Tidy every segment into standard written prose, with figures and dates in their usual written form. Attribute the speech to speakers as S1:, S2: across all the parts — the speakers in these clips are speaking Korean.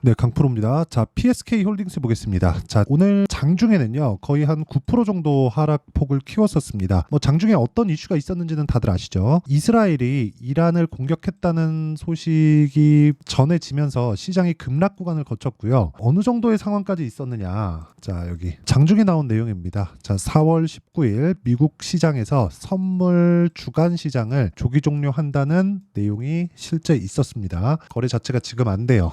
S1: 네, 강프로입니다. 자, PSK 홀딩스 보겠습니다. 자, 오늘 장중에는요, 거의 한 9% 정도 하락폭을 키웠었습니다. 장중에 어떤 이슈가 있었는지는 다들 아시죠? 이스라엘이 이란을 공격했다는 소식이 전해지면서 시장이 급락 구간을 거쳤고요. 어느 정도의 상황까지 있었느냐. 자, 여기 장중에 나온 내용입니다. 자, 4월 19일 미국 시장에서 선물 주간 시장을 조기 종료한다는 내용이 실제 있었습니다. 거래 자체가 지금 안 돼요.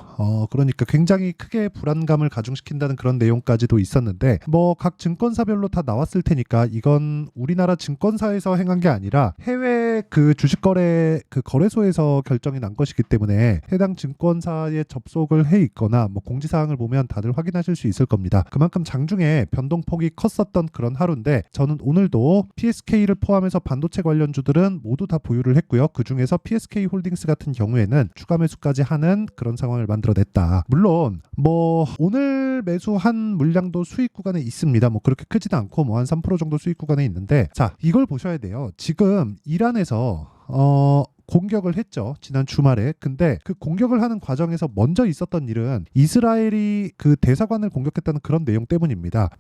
S1: 그러니까 굉장히 크게 불안감을 가중시킨다는 그런 내용까지도 있었는데 각 증권사별로 다 나왔을 테니까 이건 우리나라 증권사에서 행한 게 아니라 해외 그 주식거래 그 거래소에서 결정이 난 것이기 때문에 해당 증권사에 접속을 해 있거나 공지사항을 보면 다들 확인하실 수 있을 겁니다. 그만큼 장중에 변동폭이 컸었던 그런 하루인데 저는 오늘도 PSK를 포함해서 반도체 관련주들은 모두 다 보유를 했고요. 그 중에서 PSK 홀딩스 같은 경우에는 추가 매수까지 하는 그런 상황을 만들어냈다. 물론 오늘 매수한 물량도 수익 구간에 있습니다. 그렇게 크지도 않고 한 3% 정도 수익 구간에 있는데 자, 이걸 보셔야 돼요. 지금 이란에서 공격을 했죠. 지난 주말에. 근데 그 공격을 하는 과정에서 먼저 있었던 일은 이스라엘이 그 대사관을 공격했다는 그런 내용 때문입니다.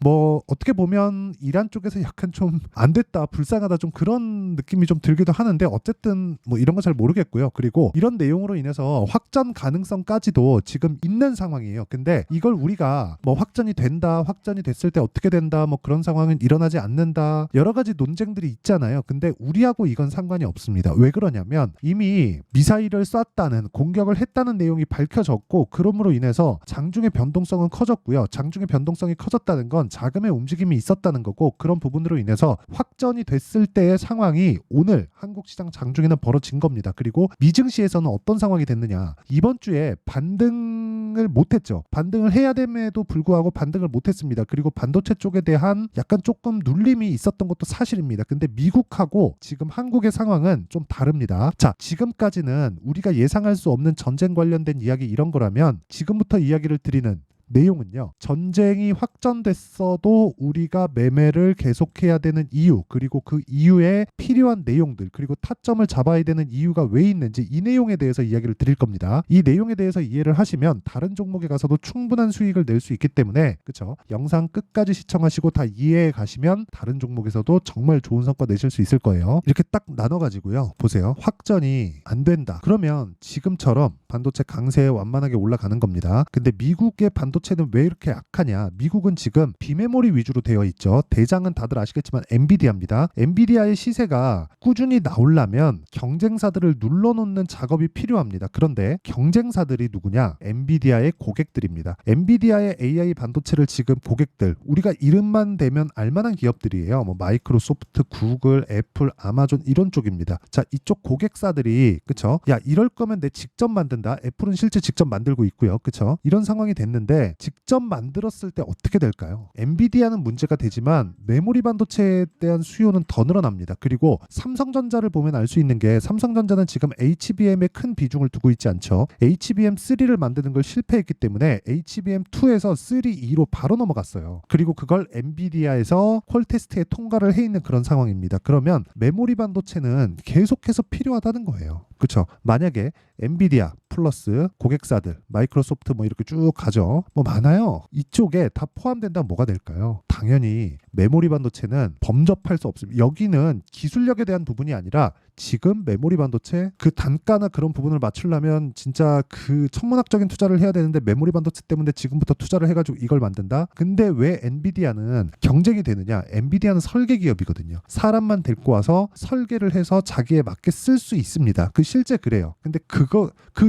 S1: 어떻게 보면 이란 쪽에서 약간 좀 안 됐다, 불쌍하다, 좀 그런 느낌이 좀 들기도 하는데 어쨌든 이런 거 잘 모르겠고요. 그리고 이런 내용으로 인해서 확전 가능성까지도 지금 있는 상황이에요. 근데 이걸 우리가 확전이 된다, 확전이 됐을 때 어떻게 된다, 그런 상황은 일어나지 않는다, 여러 가지 논쟁들이 있잖아요. 근데 우리하고 이건 상관이 없습니다. 왜 그러냐면 이미 미사일을 쐈다는, 공격을 했다는 내용이 밝혀졌고, 그럼으로 인해서 장중의 변동성은 커졌고요. 장중의 변동성이 커졌다는 건 자금의 움직임이 있었다는 거고, 그런 부분으로 인해서 확전이 됐을 때의 상황이 오늘 한국 시장 장중에는 벌어진 겁니다. 그리고 미증시에서는 어떤 상황이 됐느냐, 이번 주에 반등을 못했죠. 반등을 해야 됨에도 불구하고 반등을 못했습니다. 그리고 반도체 쪽에 대한 약간 조금 눌림이 있었던 것도 사실입니다. 근데 미국하고 지금 한국의 상황은 좀 다릅니다. 자, 지금까지는 우리가 예상할 수 없는 전쟁 관련된 이야기 이런 거라면 지금부터 이야기를 드리는 내용은요, 전쟁이 확전됐어도 우리가 매매를 계속해야 되는 이유, 그리고 그 이유에 필요한 내용들, 그리고 타점을 잡아야 되는 이유가 왜 있는지, 이 내용에 대해서 이야기를 드릴 겁니다. 이 내용에 대해서 이해를 하시면 다른 종목에 가서도 충분한 수익을 낼 수 있기 때문에, 그쵸? 영상 끝까지 시청하시고 다 이해해 가시면 다른 종목에서도 정말 좋은 성과 내실 수 있을 거예요. 이렇게 딱 나눠가지고요, 보세요. 확전이 안 된다 그러면 지금처럼 반도체 강세에 완만하게 올라가는 겁니다. 근데 미국의 반도체는 왜 이렇게 약하냐? 미국은 지금 비메모리 위주로 되어 있죠. 대장은 다들 아시겠지만 엔비디아입니다. 엔비디아의 시세가 꾸준히 나오려면 경쟁사들을 눌러놓는 작업이 필요합니다. 그런데 경쟁사들이 누구냐? 엔비디아의 고객들입니다. 엔비디아의 AI 반도체를 지금 고객들, 우리가 이름만 대면 알만한 기업들이에요. 마이크로소프트, 구글, 애플, 아마존 이런 쪽입니다. 자, 이쪽 고객사들이, 그쵸? 야, 이럴 거면 내 직접 만든다. 애플은 실제 직접 만들고 있고요. 그쵸? 이런 상황이 됐는데 직접 만들었을 때 어떻게 될까요? 엔비디아는 문제가 되지만 메모리 반도체에 대한 수요는 더 늘어납니다. 그리고 삼성전자를 보면 알 수 있는 게, 삼성전자는 지금 HBM에 큰 비중을 두고 있지 않죠. HBM3를 만드는 걸 실패했기 때문에 HBM2에서 3, 2로 바로 넘어갔어요. 그리고 그걸 엔비디아에서 퀄 테스트에 통과를 해 있는 그런 상황입니다. 그러면 메모리 반도체는 계속해서 필요하다는 거예요. 그렇죠? 만약에 엔비디아 플러스 고객사들, 마이크로소프트 이렇게 쭉 가죠. 많아요. 이쪽에 다 포함된다면 뭐가 될까요? 당연히 메모리 반도체는 범접할 수 없습니다. 여기는 기술력에 대한 부분이 아니라 지금 메모리 반도체 그 단가나 그런 부분을 맞추려면 진짜 그 천문학적인 투자를 해야 되는데, 메모리 반도체 때문에 지금부터 투자를 해가지고 이걸 만든다? 근데 왜 엔비디아는 경쟁이 되느냐? 엔비디아는 설계 기업이거든요. 사람만 데리고 와서 설계를 해서 자기에 맞게 쓸 수 있습니다. 그 실제 그래요. 근데 그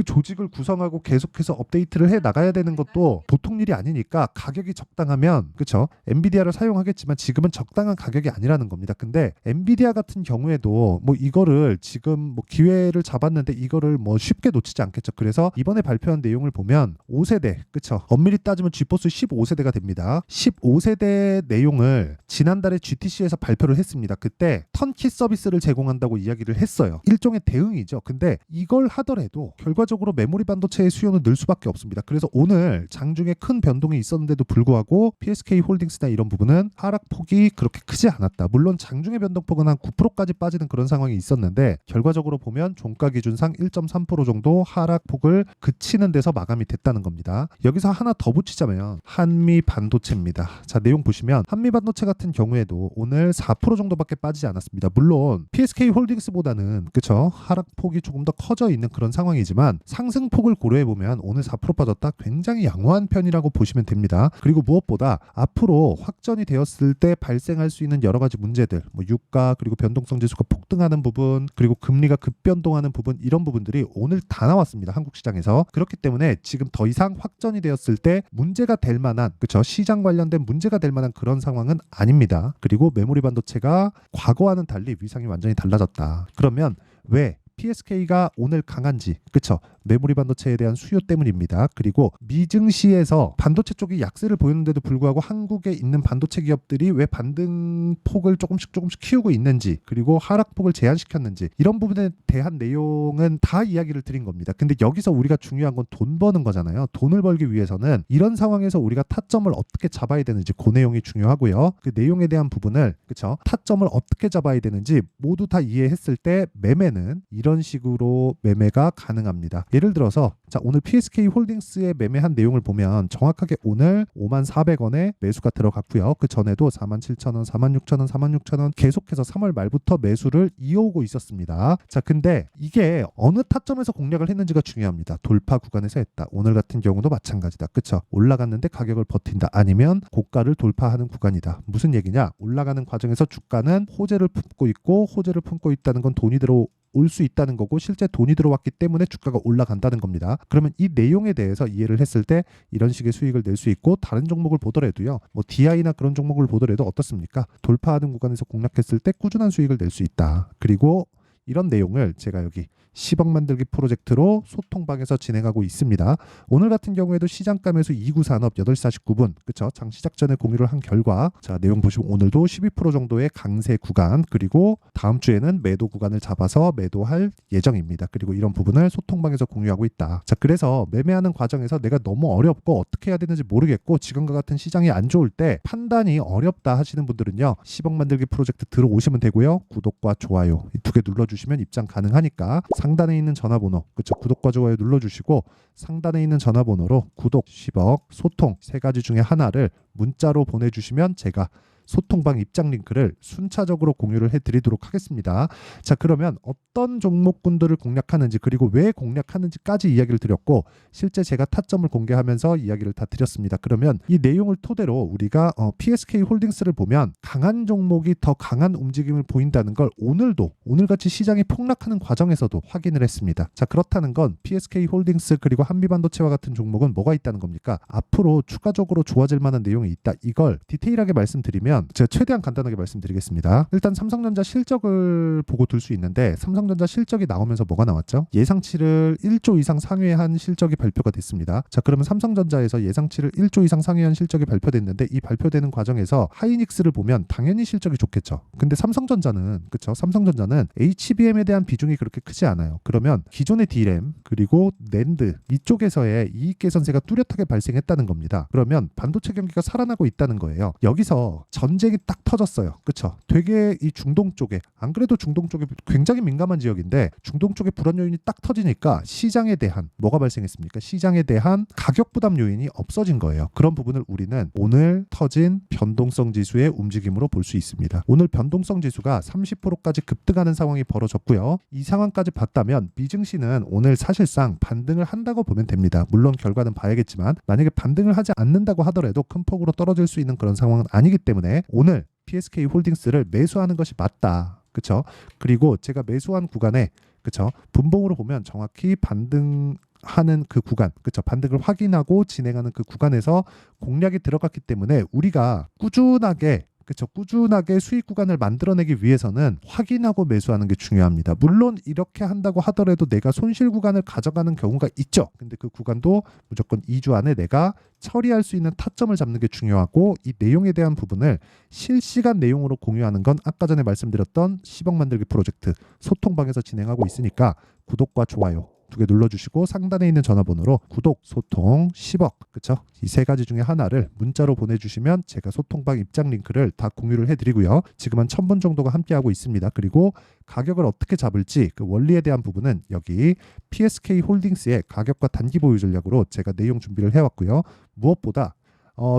S1: 조직을 구성하고 계속해서 업데이트를 해 나가야 되는 것도 보통 일이 아니니까 가격이 적당하면, 그쵸? 엔비디아를 사용하겠지만 지금은 적당한 가격이 아니라는 겁니다. 근데 엔비디아 같은 경우에도 이거를 지금 기회를 잡았는데 이거를 쉽게 놓치지 않겠죠. 그래서 이번에 발표한 내용을 보면 5세대, 그쵸? 엄밀히 따지면 지포스 15세대가 됩니다. 15세대 내용을 지난달에 GTC에서 발표를 했습니다. 그때 턴키 서비스를 제공한다고 이야기를 했어요. 일종의 대응이죠. 근데 이걸 하더라도 결과적으로 메모리 반도체의 수요는 늘 수밖에 없습니다. 그래서 오늘 장중에 큰 변동이 있었는데도 불구하고 PSK 홀딩스나 이런 부분은 하락폭이 그렇게 크지 않았다. 물론 장중의 변동폭은 한 9%까지 빠지는 그런 상황이 있었는데 있었는데 결과적으로 보면 종가 기준상 1.3% 정도 하락폭을 그치는 데서 마감이 됐다는 겁니다. 여기서 하나 더 붙이자면 한미 반도체입니다. 자, 내용 보시면 한미 반도체 같은 경우에도 오늘 4% 정도밖에 빠지지 않았습니다. 물론 PSK 홀딩스보다는 그쵸 하락폭이 조금 더 커져 있는 그런 상황이지만 상승폭을 고려해 보면 오늘 4% 빠졌다 굉장히 양호한 편이라고 보시면 됩니다. 그리고 무엇보다 앞으로 확전이 되었을 때 발생할 수 있는 여러 가지 문제들, 뭐 유가 그리고 변동성 지수가 폭등하는 부분, 그리고 금리가 급변동하는 부분, 이런 부분들이 오늘 다 나왔습니다. 한국 시장에서. 그렇기 때문에 지금 더 이상 확전이 되었을 때 문제가 될 만한, 그쵸, 시장 관련된 문제가 될 만한 그런 상황은 아닙니다. 그리고 메모리 반도체가 과거와는 달리 위상이 완전히 달라졌다. 그러면 왜 PSK가 오늘 강한지, 그쵸? 메모리 반도체에 대한 수요 때문입니다. 그리고 미증시에서 반도체 쪽이 약세를 보였는데도 불구하고 한국에 있는 반도체 기업들이 왜 반등폭을 조금씩 키우고 있는지, 그리고 하락폭을 제한시켰는지, 이런 부분에 대한 내용은 다 이야기를 드린 겁니다. 근데 여기서 우리가 중요한 건 돈 버는 거잖아요. 돈을 벌기 위해서는 이런 상황에서 우리가 타점을 어떻게 잡아야 되는지, 그 내용이 중요하고요. 그 내용에 대한 부분을, 그쵸, 타점을 어떻게 잡아야 되는지 모두 다 이해했을 때 매매는 이런 식으로 매매가 가능합니다. 예를 들어서 자, 오늘 PSK 홀딩스의 매매한 내용을 보면 정확하게 오늘 54,000원에 매수가 들어갔고요. 그 전에도 47,000원, 46,000원, 46,000원 계속해서 3월 말부터 매수를 이어오고 있었습니다. 자, 근데 이게 어느 타점에서 공략을 했는지가 중요합니다. 돌파 구간에서 했다. 오늘 같은 경우도 마찬가지다. 그쵸? 올라갔는데 가격을 버틴다. 아니면 고가를 돌파하는 구간이다. 무슨 얘기냐? 올라가는 과정에서 주가는 호재를 품고 있고, 호재를 품고 있다는 건 돈이 들어올 수 있다는 거고, 실제 돈이 들어왔기 때문에 주가가 올라간다는 겁니다. 그러면 이 내용에 대해서 이해를 했을 때 이런 식의 수익을 낼 수 있고, 다른 종목을 보더라도요, 뭐 DI나 그런 종목을 보더라도 어떻습니까? 돌파하는 구간에서 공략했을 때 꾸준한 수익을 낼 수 있다. 그리고 이런 내용을 제가 여기 10억 만들기 프로젝트로 소통방에서 진행하고 있습니다. 오늘 같은 경우에도 시장가 매수 2구 산업 8시 49분, 그쵸? 장 시작 전에 공유를 한 결과, 자, 내용 보시면 오늘도 12% 정도의 강세 구간, 그리고 다음 주에는 매도 구간을 잡아서 매도할 예정입니다. 그리고 이런 부분을 소통방에서 공유하고 있다. 자, 그래서 매매하는 과정에서 내가 너무 어렵고 어떻게 해야 되는지 모르겠고 지금과 같은 시장이 안 좋을 때 판단이 어렵다 하시는 분들은요, 10억 만들기 프로젝트 들어오시면 되고요. 구독과 좋아요 이 두 개 눌러주시면 입장 가능하니까 상단에 있는 전화번호, 그쵸, 구독과 좋아요 눌러주시고 상단에 있는 전화번호로 구독, 10억, 소통 세 가지 중에 하나를 문자로 보내주시면 제가 소통방 입장 링크를 순차적으로 공유를 해드리도록 하겠습니다. 자, 그러면 어떤 종목군들을 공략하는지, 그리고 왜 공략하는지까지 이야기를 드렸고, 실제 제가 타점을 공개하면서 이야기를 다 드렸습니다. 그러면 이 내용을 토대로 우리가 PSK 홀딩스를 보면 강한 종목이 더 강한 움직임을 보인다는 걸 오늘도, 오늘같이 시장이 폭락하는 과정에서도 확인을 했습니다. 자, 그렇다는 건 PSK 홀딩스 그리고 한미반도체와 같은 종목은 뭐가 있다는 겁니까? 앞으로 추가적으로 좋아질 만한 내용이 있다. 이걸 디테일하게 말씀드리면 제가 최대한 간단하게 말씀드리겠습니다. 일단 삼성전자 실적을 보고 둘 수 있는데, 삼성전자 실적이 나오면서 뭐가 나왔죠? 예상치를 1조 이상 상회한 실적이 발표가 됐습니다. 자, 그러면 삼성전자에서 예상치를 1조 이상 상회한 실적이 발표됐는데, 이 발표되는 과정에서 하이닉스를 보면 당연히 실적이 좋겠죠. 근데 삼성전자는, 그쵸, 삼성전자는 HBM에 대한 비중이 그렇게 크지 않아요. 그러면 기존의 D램 그리고 낸드 이쪽에서의 이익 개선세가 뚜렷하게 발생했다는 겁니다. 그러면 반도체 경기가 살아나고 있다는 거예요. 여기서 전쟁이 딱 터졌어요. 그쵸? 되게 이 중동 쪽에, 안 그래도 중동 쪽에 굉장히 민감한 지역인데 중동 쪽에 불안 요인이 딱 터지니까 시장에 대한 뭐가 발생했습니까? 시장에 대한 가격 부담 요인이 없어진 거예요. 그런 부분을 우리는 오늘 터진 변동성 지수의 움직임으로 볼 수 있습니다. 오늘 변동성 지수가 30%까지 급등하는 상황이 벌어졌고요. 이 상황까지 봤다면 미증시는 오늘 사실상 반등을 한다고 보면 됩니다. 물론 결과는 봐야겠지만 만약에 반등을 하지 않는다고 하더라도 큰 폭으로 떨어질 수 있는 그런 상황은 아니기 때문에 오늘 PSK 홀딩스를 매수하는 것이 맞다. 그쵸? 그리고 제가 매수한 구간에, 그쵸, 분봉으로 보면 정확히 반등하는 그 구간, 그쵸, 반등을 확인하고 진행하는 그 구간에서 공략이 들어갔기 때문에 우리가 꾸준하게, 그쵸, 꾸준하게 수익 구간을 만들어내기 위해서는 확인하고 매수하는 게 중요합니다. 물론 이렇게 한다고 하더라도 내가 손실 구간을 가져가는 경우가 있죠. 근데 그 구간도 무조건 2주 안에 내가 처리할 수 있는 타점을 잡는 게 중요하고, 이 내용에 대한 부분을 실시간 내용으로 공유하는 건 아까 전에 말씀드렸던 10억 만들기 프로젝트 소통방에서 진행하고 있으니까 구독과 좋아요 두 개 눌러주시고 상단에 있는 전화번호로 구독, 소통, 10억 그쵸? 이 세 가지 중에 하나를 문자로 보내주시면 제가 소통방 입장 링크를 다 공유를 해드리고요. 지금 한 1000분 정도가 함께하고 있습니다. 그리고 가격을 어떻게 잡을지 그 원리에 대한 부분은 여기 PSK 홀딩스의 가격과 단기 보유 전략으로 제가 내용 준비를 해왔고요. 무엇보다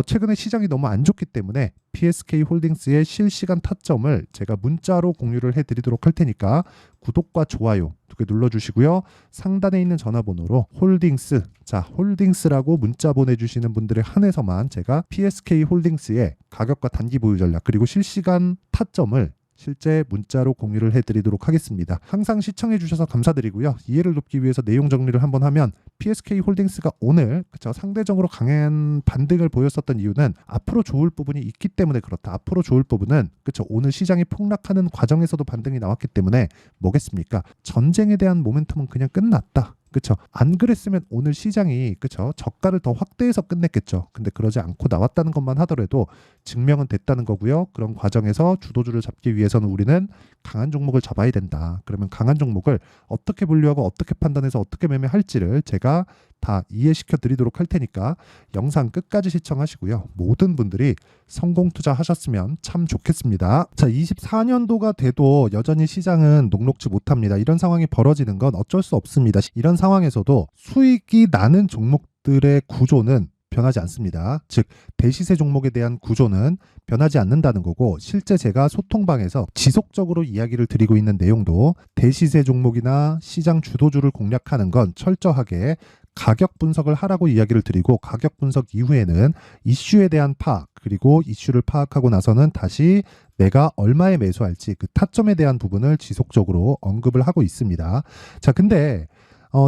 S1: 최근에 시장이 너무 안 좋기 때문에 PSK 홀딩스의 실시간 타점을 제가 문자로 공유를 해드리도록 할 테니까 구독과 좋아요 두 개 눌러주시고요. 상단에 있는 전화번호로 홀딩스, 자 홀딩스라고 문자 보내주시는 분들에 한해서만 제가 PSK 홀딩스의 가격과 단기 보유 전략 그리고 실시간 타점을 실제 문자로 공유를 해드리도록 하겠습니다. 항상 시청해주셔서 감사드리고요. 이해를 돕기 위해서 내용 정리를 한번 하면 PSK 홀딩스가 오늘 그쵸, 상대적으로 강한 반등을 보였었던 이유는 앞으로 좋을 부분이 있기 때문에 그렇다. 앞으로 좋을 부분은 그쵸, 오늘 시장이 폭락하는 과정에서도 반등이 나왔기 때문에 뭐겠습니까? 전쟁에 대한 모멘텀은 그냥 끝났다. 그쵸? 안 그랬으면 오늘 시장이 그쵸? 저가를 더 확대해서 끝냈겠죠. 근데 그러지 않고 나왔다는 것만 하더라도 증명은 됐다는 거고요. 그런 과정에서 주도주를 잡기 위해서는 우리는 강한 종목을 잡아야 된다. 그러면 강한 종목을 어떻게 분류하고 어떻게 판단해서 어떻게 매매할지를 제가 다 이해시켜 드리도록 할 테니까 영상 끝까지 시청하시고요. 모든 분들이 성공 투자하셨으면 참 좋겠습니다. 자, 24년도가 돼도 여전히 시장은 녹록지 못합니다. 이런 상황이 벌어지는 건 어쩔 수 없습니다. 이런 상황에서도 수익이 나는 종목들의 구조는 변하지 않습니다. 즉 대시세 종목에 대한 구조는 변하지 않는다는 거고, 실제 제가 소통방에서 지속적으로 이야기를 드리고 있는 내용도 대시세 종목이나 시장 주도주를 공략하는 건 철저하게 가격 분석을 하라고 이야기를 드리고, 가격 분석 이후에는 이슈에 대한 파악, 그리고 이슈를 파악하고 나서는 다시 내가 얼마에 매수할지 그 타점에 대한 부분을 지속적으로 언급을 하고 있습니다. 자, 근데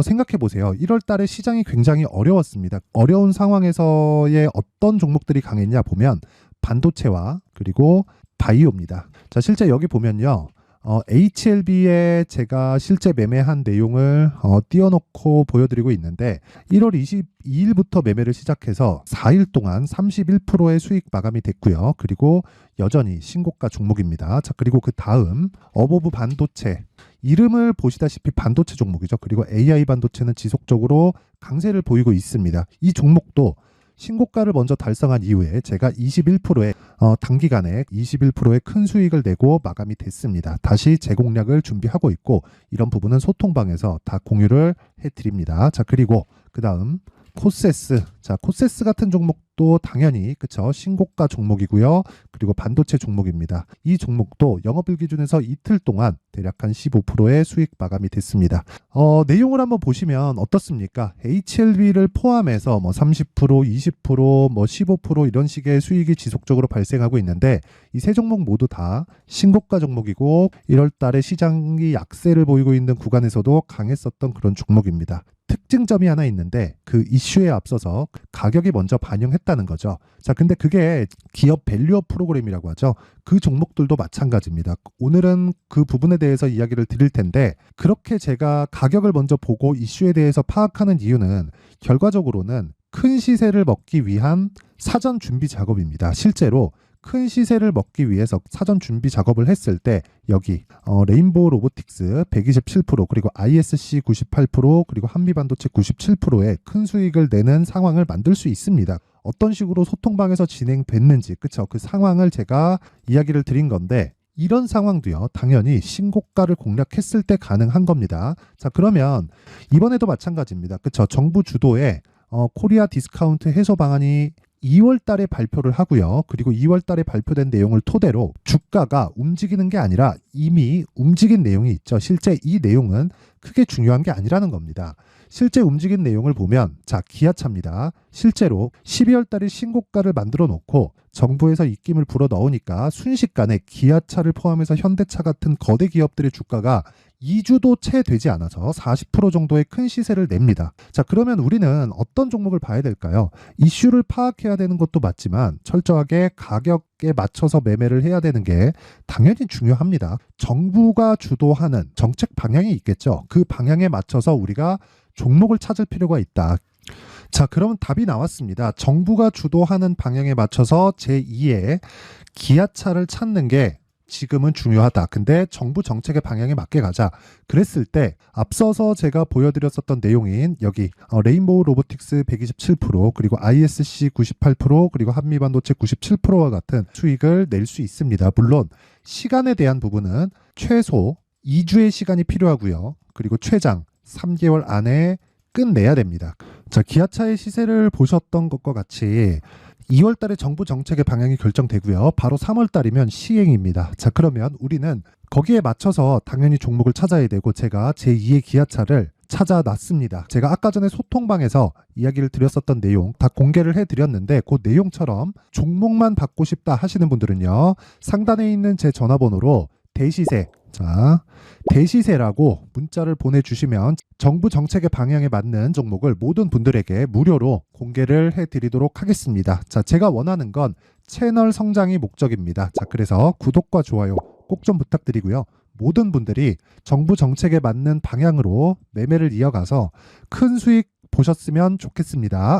S1: 생각해 보세요. 1월 달에 시장이 굉장히 어려웠습니다. 어려운 상황에서의 어떤 종목들이 강했냐 보면 반도체와 그리고 바이오입니다. 자, 실제 여기 보면요. HLB에 제가 실제 매매한 내용을 띄워놓고 보여드리고 있는데 1월 22일부터 매매를 시작해서 4일 동안 31%의 수익 마감이 됐고요. 그리고 여전히 신고가 종목입니다. 자, 그리고 그 다음 어보브 반도체, 이름을 보시다시피 반도체 종목이죠. 그리고 AI 반도체는 지속적으로 강세를 보이고 있습니다. 이 종목도 신고가를 먼저 달성한 이후에 제가 21%의 단기간에 21%의 큰 수익을 내고 마감이 됐습니다. 다시 재공략을 준비하고 있고, 이런 부분은 소통방에서 다 공유를 해드립니다. 자, 그리고 그 다음 코세스. 자, 코세스 같은 종목도 당연히 그쵸, 신고가 종목이고요. 그리고 반도체 종목입니다. 이 종목도 영업일 기준에서 이틀 동안 대략 한 15%의 수익 마감이 됐습니다. 내용을 한번 보시면 어떻습니까? HLB를 포함해서 뭐 30%, 20%, 뭐 15% 이런 식의 수익이 지속적으로 발생하고 있는데, 이 세 종목 모두 다 신고가 종목이고 1월 달에 시장이 약세를 보이고 있는 구간에서도 강했었던 그런 종목입니다. 특징점이 하나 있는데 그 이슈에 앞서서 가격이 먼저 반영했다는 거죠. 자, 근데 그게 기업 밸류업 프로그램이라고 하죠. 그 종목들도 마찬가지입니다. 오늘은 그 부분에 대해서 이야기를 드릴 텐데, 그렇게 제가 가격을 먼저 보고 이슈에 대해서 파악하는 이유는 결과적으로는 큰 시세를 먹기 위한 사전 준비 작업입니다. 실제로 큰 시세를 먹기 위해서 사전 준비 작업을 했을 때 여기 레인보우 로보틱스 127%, 그리고 ISC 98%, 그리고 한미반도체 97%의 큰 수익을 내는 상황을 만들 수 있습니다. 어떤 식으로 소통방에서 진행됐는지 그쵸, 그 상황을 제가 이야기를 드린 건데, 이런 상황도요 당연히 신고가를 공략했을 때 가능한 겁니다. 자, 그러면 이번에도 마찬가지입니다. 그쵸, 정부 주도의 코리아 디스카운트 해소 방안이 2월 달에 발표를 하고요. 그리고 2월 달에 발표된 내용을 토대로 주가가 움직이는 게 아니라 이미 움직인 내용이 있죠. 실제 이 내용은 크게 중요한 게 아니라는 겁니다. 실제 움직인 내용을 보면, 자, 기아차입니다. 실제로 12월 달에 신고가를 만들어 놓고 정부에서 입김을 불어 넣으니까 순식간에 기아차를 포함해서 현대차 같은 거대 기업들의 주가가 2주도 채 되지 않아서 40% 정도의 큰 시세를 냅니다. 자, 그러면 우리는 어떤 종목을 봐야 될까요? 이슈를 파악해야 되는 것도 맞지만 철저하게 가격에 맞춰서 매매를 해야 되는 게 당연히 중요합니다. 정부가 주도하는 정책 방향이 있겠죠. 그 방향에 맞춰서 우리가 종목을 찾을 필요가 있다. 자, 그럼 답이 나왔습니다. 정부가 주도하는 방향에 맞춰서 제2의 기아차를 찾는 게 지금은 중요하다. 근데 정부 정책의 방향에 맞게 가자. 그랬을 때 앞서서 제가 보여드렸었던 내용인 여기 레인보우 로보틱스 127% 그리고 ISC 98% 그리고 한미반도체 97%와 같은 수익을 낼 수 있습니다. 물론 시간에 대한 부분은 최소 2주의 시간이 필요하고요. 그리고 최장 3개월 안에 끝내야 됩니다. 자, 기아차의 시세를 보셨던 것과 같이 2월 달에 정부 정책의 방향이 결정되고요. 바로 3월 달이면 시행입니다. 자, 그러면 우리는 거기에 맞춰서 당연히 종목을 찾아야 되고 제가 제2의 기아차를 찾아놨습니다. 제가 아까 전에 소통방에서 이야기를 드렸었던 내용 다 공개를 해드렸는데 그 내용처럼 종목만 받고 싶다 하시는 분들은요. 상단에 있는 제 전화번호로 대시세, 자, 대시세라고 문자를 보내주시면 정부 정책의 방향에 맞는 종목을 모든 분들에게 무료로 공개를 해드리도록 하겠습니다. 자, 제가 원하는 건 채널 성장이 목적입니다. 자, 그래서 구독과 좋아요 꼭 좀 부탁드리고요. 모든 분들이 정부 정책에 맞는 방향으로 매매를 이어가서 큰 수익 보셨으면 좋겠습니다.